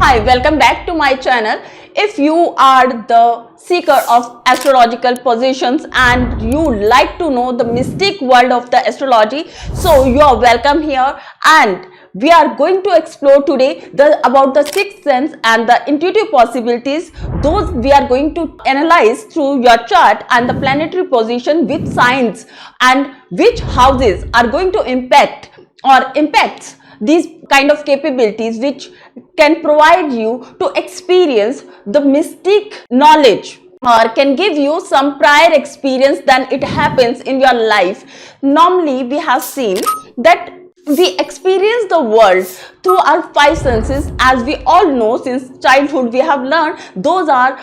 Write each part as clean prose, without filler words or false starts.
Hi, welcome back to my channel. If you are the seeker of astrological positions and you like to know the mystic world of the astrology, so you are welcome here. And we are going to explore today about the sixth sense and the intuitive possibilities. Those we are going to analyze through your chart and the planetary position with signs and which houses are going to impact or impacts these kind of capabilities which can provide you to experience the mystic knowledge or can give you some prior experience than it happens in your life. Normally we have seen that we experience the world through our five senses. As we all know, since childhood we have learned those are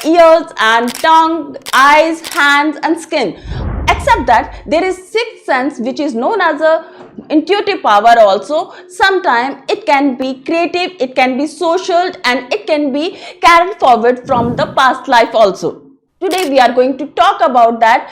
ears and tongue, eyes, hands and skin. Except that there is sixth sense which is known as a intuitive power also. Sometimes it can be creative, it can be social, and it can be carried forward from the past life also. Today we are going to talk about that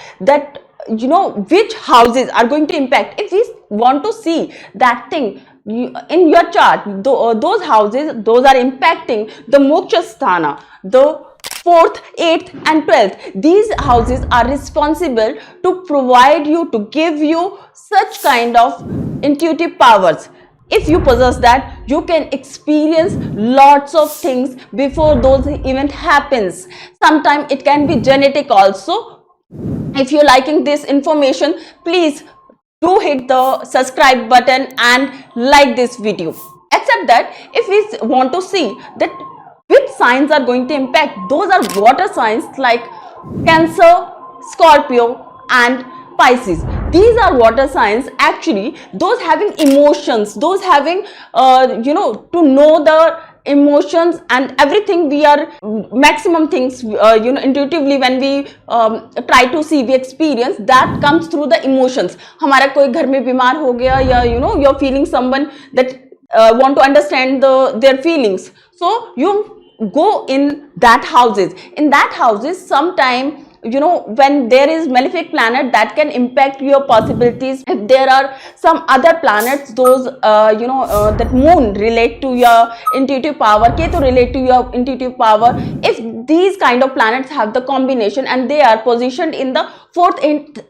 which houses are going to impact. If we want to see that thing in your chart, those houses, those are impacting the moksha sthana, the 4th, 8th and 12th. These houses are responsible to provide you, to give you such kind of intuitive powers. If you possess that, you can experience lots of things before those event happens. Sometimes it can be genetic also. If you're liking this information, please do hit the subscribe button and like this video. Except that if we want to see that which signs are going to impact, those are water signs like Cancer, Scorpio and Pisces. These are water signs, actually those having emotions, those having to know the emotions and everything. We are maximum things intuitively when we try to see, we experience that comes through the emotions. हमारा कोई घर में बीमार हो गया या you're feeling someone that want to understand their feelings, so you go in that houses. In that houses, sometime when there is malefic planet, that can impact your possibilities. If there are some other planets, those that moon relate to your intuitive power, Ketu relate to your intuitive power. If these kind of planets have the combination and they are positioned in the 4th,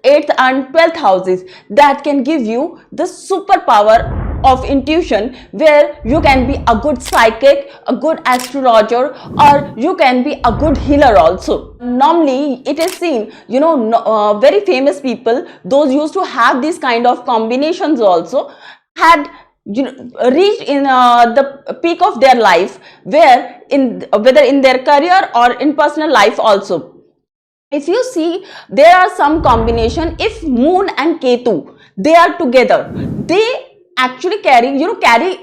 8th and 12th houses, that can give you the superpower of intuition, where you can be a good psychic, a good astrologer, or you can be a good healer also. Normally it is seen, very famous people, those used to have these kind of combinations also, had reached in the peak of their life, where whether in their career or in personal life also. If you see, there are some combination. If moon and Ketu, they are together, they actually carry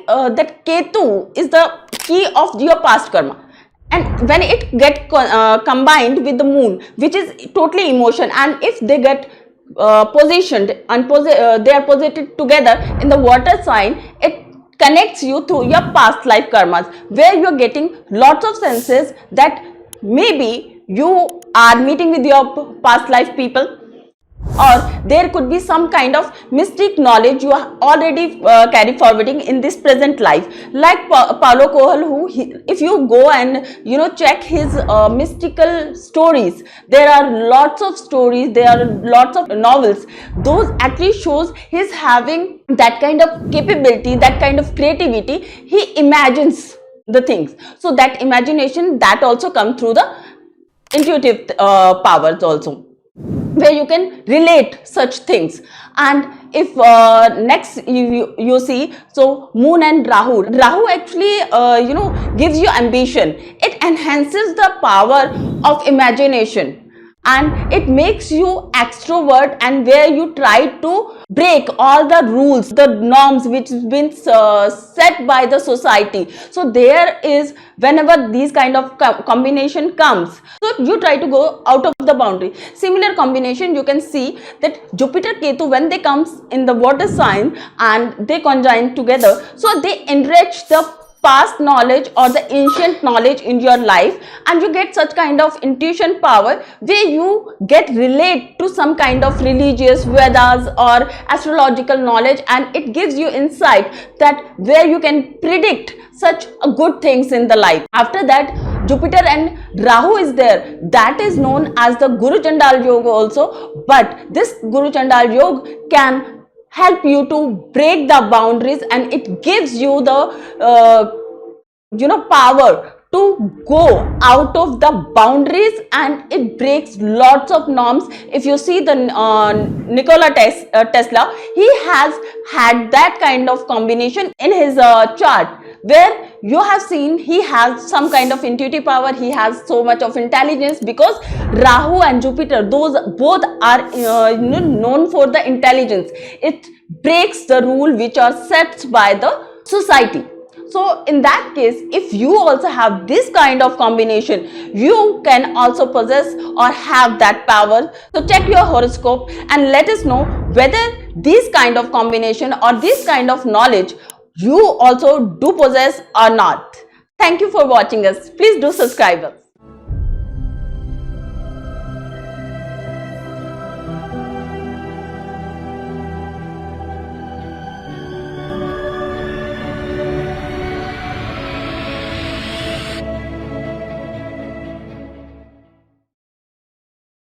that Ketu is the key of your past karma, and when it get combined with the moon, which is totally emotion, and if they get positioned and they are posited together in the water sign, it connects you to your past life karmas, where you are getting lots of senses that maybe you are meeting with your past life people, or there could be some kind of mystic knowledge you are already carry forwarding in this present life. Like Paulo Coelho, if you go and check his mystical stories, there are lots of stories, there are lots of novels, those actually shows his having that kind of capability, that kind of creativity. He imagines the things, so that imagination, that also comes through the intuitive powers also, where you can relate such things. And if next you see, so moon and Rahu actually gives you ambition. It enhances the power of imagination and it makes you extrovert, and where you try to break all the rules, the norms which has been set by the society. So there is, whenever these kind of combination comes, so you try to go out of the boundary. Similar combination you can see that Jupiter Ketu, when they comes in the water sign and they conjoin together, so they enrich the past knowledge or the ancient knowledge in your life, and you get such kind of intuition power where you get relate to some kind of religious Vedas or astrological knowledge, and it gives you insight that where you can predict such good things in the life. After that, Jupiter and Rahu is there, that is known as the Guru Chandal Yoga also. But this Guru Chandal Yoga can help you to break the boundaries, and it gives you the power to go out of the boundaries, and it breaks lots of norms. If you see the Nikola Tesla, he has had that kind of combination in his chart, where you have seen he has some kind of intuitive power, he has so much of intelligence, because Rahu and Jupiter, those both are known for the intelligence. It breaks the rule which are set by the society. So in that case, if you also have this kind of combination, you can also possess or have that power. So check your horoscope and let us know whether this kind of combination or this kind of knowledge you also do possess or not. Thank you for watching us. Please do subscribe us.